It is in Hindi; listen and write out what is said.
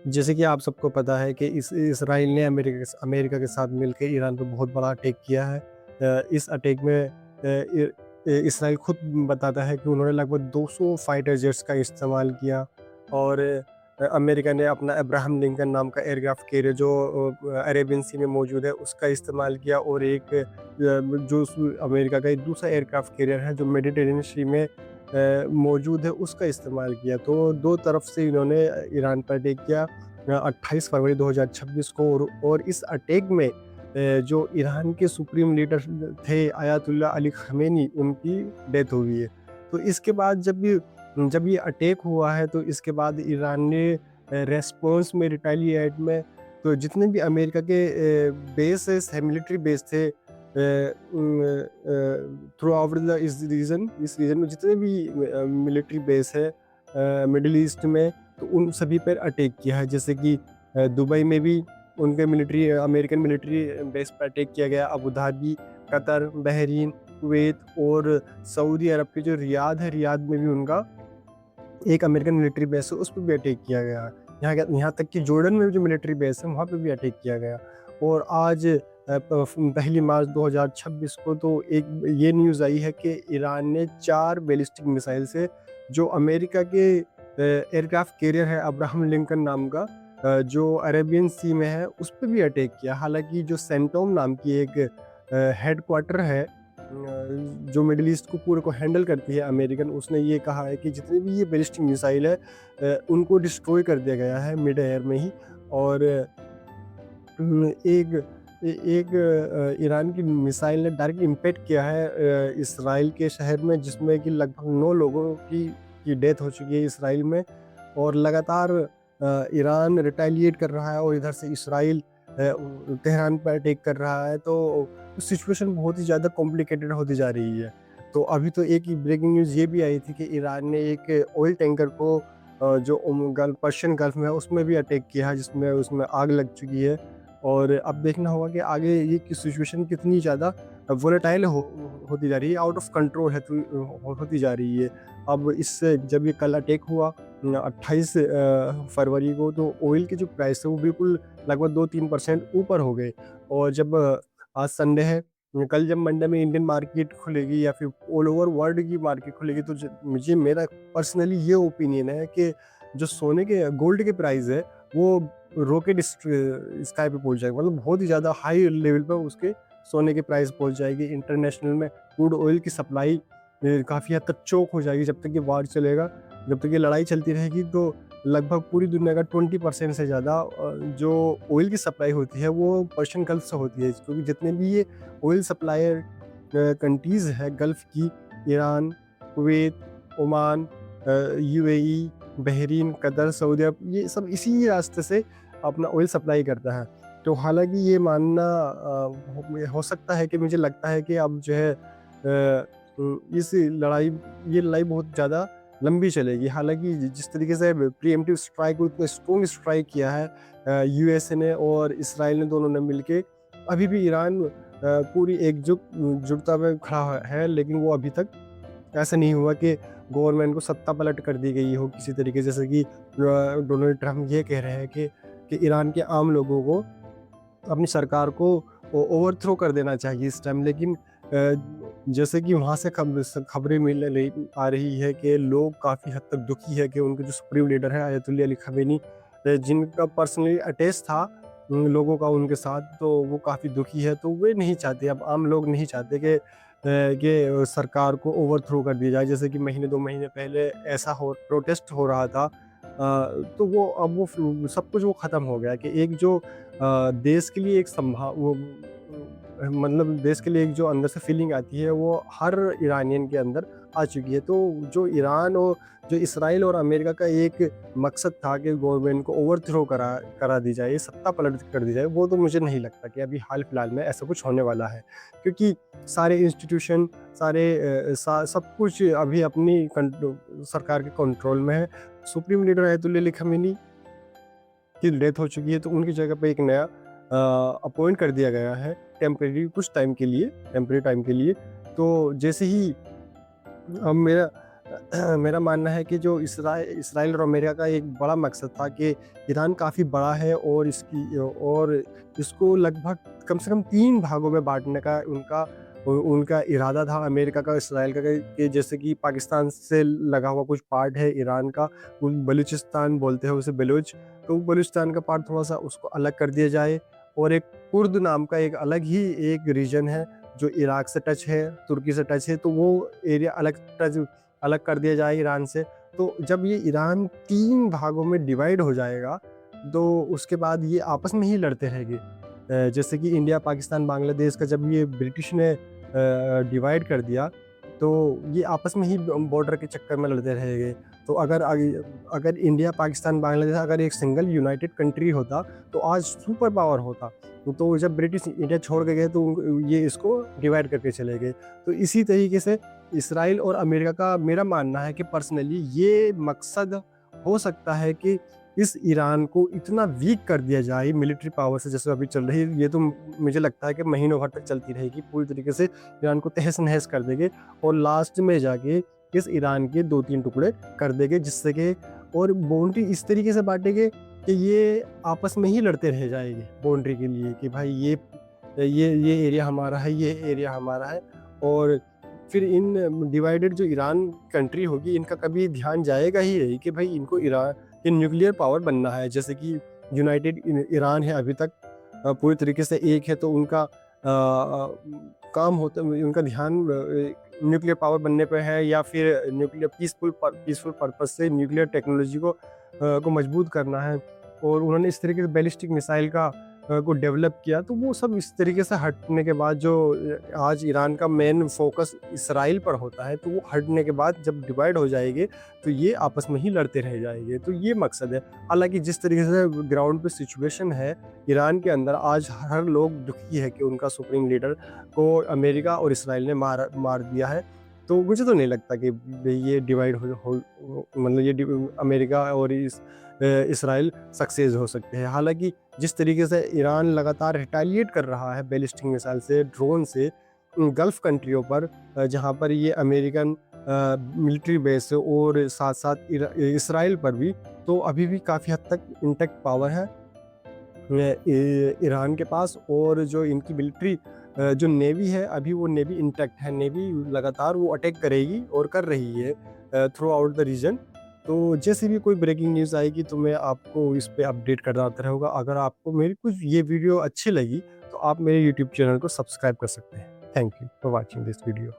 जैसे कि आप सबको पता है कि इस इसराइल ने अमेरिका के साथ मिलकर ईरान पर बहुत बड़ा अटैक किया है। इस अटैक में इसराइल खुद बताता है कि उन्होंने लगभग 200 फाइटर जेट्स का इस्तेमाल किया और अमेरिका ने अपना अब्राहम लिंकन नाम का एयरक्राफ्ट कैरियर जो अरेबियन सी में मौजूद है उसका इस्तेमाल किया और एक अमेरिका का एक दूसरा एयरक्राफ्ट कैरियर है जो मेडिटेरेनियन सी में मौजूद है उसका इस्तेमाल किया। तो दो तरफ से इन्होंने ईरान पर अटैक किया 28 फरवरी 2026 को और इस अटैक में जो ईरान के सुप्रीम लीडर थे आयतुल्ला अली खमेनी उनकी डेथ हो गई है। तो इसके बाद जब ये अटैक हुआ है तो इसके बाद ईरान ने रेस्पॉन्स में रिटेलिएट में तो जितने भी अमेरिका के बेसेस है मिलिट्री बेस थे थ्रू आउट द इस रीजन में जितने भी मिलिट्री बेस है मिडिल ईस्ट में तो उन सभी पर अटैक किया है। जैसे कि दुबई में भी उनके अमेरिकन मिलिट्री बेस पर अटैक किया गया। Abu Dhabi, Qatar, Bahrain, Kuwait और सऊदी अरब के जो रियाद में भी उनका एक अमेरिकन मिलिट्री बेस है उस पर भी अटैक किया गया। यहाँ तक कि जॉर्डन में जो मिलिट्री बेस है वहाँ पे भी अटैक किया गया। और आज पहली मार्च 2026 को तो एक ये न्यूज़ आई है कि ईरान ने 4 बैलिस्टिक मिसाइल से जो अमेरिका के एयरक्राफ्ट कैरियर है अब्राहम लिंकन नाम का जो अरेबियन सी में है उस पर भी अटैक किया। हालांकि जो सेंटोम नाम की एक हेडक्वार्टर है जो मिडिल ईस्ट को पूरे को हैंडल करती है अमेरिकन, उसने ये कहा है कि जितने भी ये बैलिस्टिक मिसाइल है उनको डिस्ट्रॉय कर दिया गया है मिड एयर में ही। और एक ईरान की मिसाइल ने डायरेक्ट इम्पैक्ट किया है इसराइल के शहर में जिसमें कि लगभग 9 लोगों की डेथ हो चुकी है इसराइल में। और लगातार ईरान रिटेलिएट कर रहा है और इधर से इसराइल तेहरान पर अटैक कर रहा है। तो सिचुएशन बहुत ही ज़्यादा कॉम्प्लिकेटेड होती जा रही है। तो अभी तो एक ही ब्रेकिंग न्यूज़ ये भी आई थी कि ईरान ने एक ऑयल टैंकर को जो पर्शियन गल्फ में है उसमें भी अटैक किया है जिसमें उसमें आग लग चुकी है। और अब देखना होगा कि आगे ये की सिचुएशन कितनी ज़्यादा वोलेटाइल होती जा रही है, आउट ऑफ कंट्रोल है होती जा रही है। अब इससे जब ये कल अटैक हुआ 28 फरवरी को तो ऑयल की जो प्राइस है वो बिल्कुल लगभग 2-3% ऊपर हो गए। और जब आज संडे है, कल जब मंडे में इंडियन मार्केट खुलेगी या फिर ऑल ओवर वर्ल्ड की मार्केट खुलेगी तो मुझे मेरा पर्सनली ये ओपिनियन है कि जो सोने के गोल्ड के प्राइस है वो रॉकेट स्काई पे पहुंच जाएगा। मतलब बहुत ही ज़्यादा हाई लेवल पर उसके सोने के प्राइस पहुंच जाएगी। इंटरनेशनल में क्रूड ऑयल की सप्लाई काफ़ी हद तक चोक हो जाएगी। जब तक ये वार चलेगा, जब तक ये लड़ाई चलती रहेगी तो लगभग पूरी दुनिया का 20% से ज़्यादा जो ऑयल की सप्लाई होती है वो पर्शियन गल्फ से होती है। क्योंकि जितने भी ये ऑयल सप्लायर कंट्रीज़ है गल्फ की, Iran, Kuwait, Oman, UAE, Bahrain, Qatar, Saudi Arabia, ये सब इसी रास्ते से अपना ऑयल सप्लाई करता है। तो हालाँकि ये मानना हो सकता है कि मुझे लगता है कि अब जो है ये लड़ाई बहुत ज़्यादा लंबी चलेगी। हालाँकि जिस तरीके से प्रीएम्प्टिव स्ट्राइक इतना स्ट्रॉन्ग स्ट्राइक किया है यूएसए ने और इसराइल ने दोनों ने मिलके, अभी भी ईरान पूरी जुटता में खड़ा है। लेकिन वो अभी तक ऐसा नहीं हुआ कि गवर्नमेंट को सत्ता पलट कर दी गई हो किसी तरीके, जैसे कि डोनाल्ड ट्रम्प ये कह रहे हैं कि ईरान के आम लोगों को अपनी सरकार को ओवरथ्रो कर देना चाहिए इस टाइम। लेकिन जैसे कि वहाँ से खबरें मिल रही आ रही है कि लोग काफ़ी हद तक दुखी है कि उनके जो सुप्रीम लीडर है आयतुल्ला अली खमेनी जिनका पर्सनली अटैच था लोगों का उनके साथ, तो वो काफ़ी दुखी है। तो वे नहीं चाहते, अब आम लोग नहीं चाहते कि सरकार को ओवरथ्रो कर दिया जाए। जैसे कि महीने 2 महीने पहले ऐसा प्रोटेस्ट हो रहा था। तो वो अब वो सब कुछ वो ख़त्म हो गया कि एक जो देश के लिए एक मतलब देश के लिए एक जो अंदर से फीलिंग आती है वो हर ईरानियन के अंदर आ चुकी है। तो जो ईरान और जो इसराइल और अमेरिका का एक मकसद था कि गवर्नमेंट को ओवरथ्रो करा दी जाए, सत्ता पलट कर दी जाए, वो तो मुझे नहीं लगता कि अभी हाल फिलहाल में ऐसा कुछ होने वाला है। क्योंकि सारे इंस्टीट्यूशन सब कुछ अभी अपनी सरकार के कंट्रोल में है। Supreme leader ayatollah Ali Khamenei की डेथ हो चुकी है तो उनकी जगह पे एक नया अपॉइंट कर दिया गया है टेम्परेरी टाइम के लिए। तो जैसे ही अब मेरा मानना है कि जो इसराइल और अमेरिका का एक बड़ा मकसद था कि ईरान काफ़ी बड़ा है और इसको लगभग कम से कम 3 भागों में बाँटने का उनका इरादा था, अमेरिका का, इसराइल का, कि जैसे कि पाकिस्तान से लगा हुआ कुछ पार्ट है ईरान का, बलूचिस्तान बोलते हैं उसे, बलूच, तो बलूचिस्तान का पार्ट थोड़ा-सा उसको अलग कर दिया जाए, और एक कुर्द नाम का एक अलग ही एक रीजन है, जो इराक से टच है, तुर्की से टच है, तो वो एरिया अलग कर दिया जाए ईरान से। तो जब ये ईरान 3 भागों में डिवाइड हो जाएगा, तो उसके बाद ये आपस में ही लड़ते रहेंगे। जैसे कि इंडिया, पाकिस्तान, बांग्लादेश का जब ये ब्रिटिश ने डिवाइड कर दिया, तो ये आपस में ही बॉर्डर के चक्कर में लड़ते रहेंगे। तो अगर इंडिया, पाकिस्तान, बांग्लादेश अगर एक सिंगल यूनाइटेड कंट्री होता, तो आज सुपर पावर होता। तो जब ब्रिटिश इंडिया छोड़ के गए, तो ये इसको डिवाइड करके चले गए। तो इसी तरीके से इसराइल और अमेरिका का मेरा मानना है कि पर्सनली ये मकसद हो सकता है कि इस ईरान को इतना वीक कर दिया जाए मिलिट्री पावर से, जैसे अभी चल रही है, ये तो मुझे लगता है कि महीनों भर तक चलती रहेगी, पूरी तरीके से ईरान को तहस-नहस कर देंगे, और लास्ट में जाके इस ईरान के 2-3 टुकड़े कर देंगे, जिससे कि और बाउंड्री इस तरीके से बाँटेंगे कि ये आपस में ही लड़ते रह जाएँगे बाउंड्री के लिए, कि भाई ये एरिया हमारा है, ये एरिया हमारा है। और फिर इन डिवाइडेड जो ईरान कंट्री होगी, इनका कभी ध्यान जाएगा ही नहीं कि भाई इनको ये न्यूक्लियर पावर बनना है। जैसे कि यूनाइटेड ईरान है अभी तक, पूरी तरीके से एक है, तो उनका काम होता है, उनका ध्यान न्यूक्लियर पावर बनने पे है, या फिर न्यूक्लियर पीसफुल पर्पस से न्यूक्लियर टेक्नोलॉजी को मजबूत करना है। और उन्होंने इस तरीके से बैलिस्टिक मिसाइल को डेवलप किया, तो वो सब इस तरीके से हटने के बाद, जो आज ईरान का मेन फोकस इसराइल पर होता है, तो वो हटने के बाद जब डिवाइड हो जाएंगे, तो ये आपस में ही लड़ते रह जाएंगे। तो ये मकसद है। हालांकि जिस तरीके से ग्राउंड पे सिचुएशन है ईरान के अंदर, आज हर लोग दुखी है कि उनका सुप्रीम लीडर को अमेरिका और इसराइल ने मार दिया है। तो मुझे तो नहीं लगता कि ये डिवाइड मतलब अमेरिका और इसराइल सक्सेस हो सकते हैं। हालांकि जिस तरीके से ईरान लगातार रिटेलिएट कर रहा है बैलिस्टिक मिसाइल से, ड्रोन से, गल्फ कंट्रियों पर, जहां पर ये अमेरिकन मिलिट्री बेस है, और साथ साथ इसराइल पर भी, तो अभी भी काफ़ी हद तक इंटैक्ट पावर है ईरान के पास। और जो इनकी मिलिट्री, जो नेवी है, अभी वो नेवी इंटैक्ट है। नेवी लगातार वो अटैक करेगी और कर रही है थ्रू आउट द रीजन। तो जैसे भी कोई ब्रेकिंग न्यूज़ आएगी, तो मैं आपको इस पे अपडेट करता रहूँगा। अगर आपको मेरी कुछ ये वीडियो अच्छी लगी, तो आप मेरे यूट्यूब चैनल को सब्सक्राइब कर सकते हैं। Thank you for watching this video.